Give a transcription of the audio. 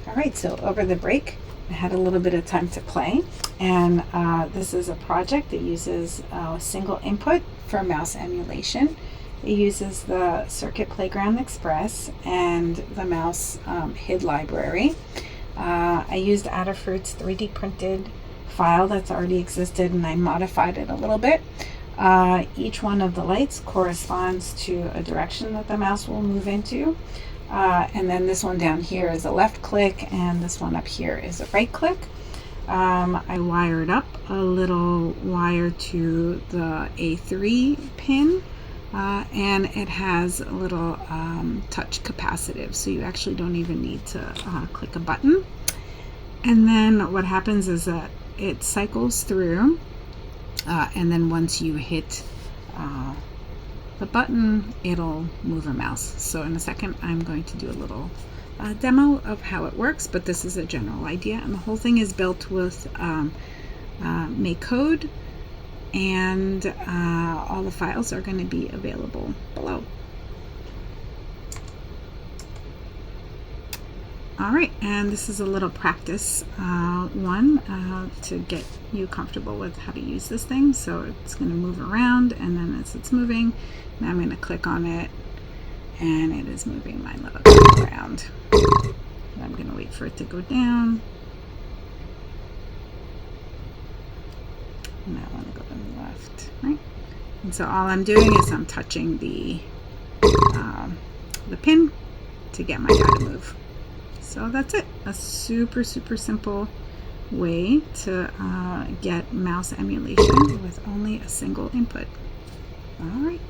All right, so over the break, I had a little bit of time to play, and this is a project that uses a single input for mouse emulation. It uses the Circuit Playground Express and the mouse HID library. I used Adafruit's 3D printed file that's already existed, and I modified it a little bit. Each one of the lights corresponds to a direction that the mouse will move into. And then this one down here is a left click, and this one up here is a right click. I wired up a little wire to the A3 pin, and it has a little touch capacitive, so you actually don't even need to click a button. And then what happens is that it cycles through, and then once you hit the button, it'll move a mouse. So in a second, I'm going to do a little demo of how it works, but this is a general idea, and the whole thing is built with Makecode, and all the files are going to be available below. Alright, and this is a little practice one to get you comfortable with how to use this thing. So it's going to move around, and then as it's moving, now I'm going to click on it, and it is moving my little around. And I'm going to wait for it to go down. And I want to go to the left, right? And so all I'm doing is I'm touching the pin to get my guy to move. So that's it. A super simple way to get mouse emulation with only a single input. All right.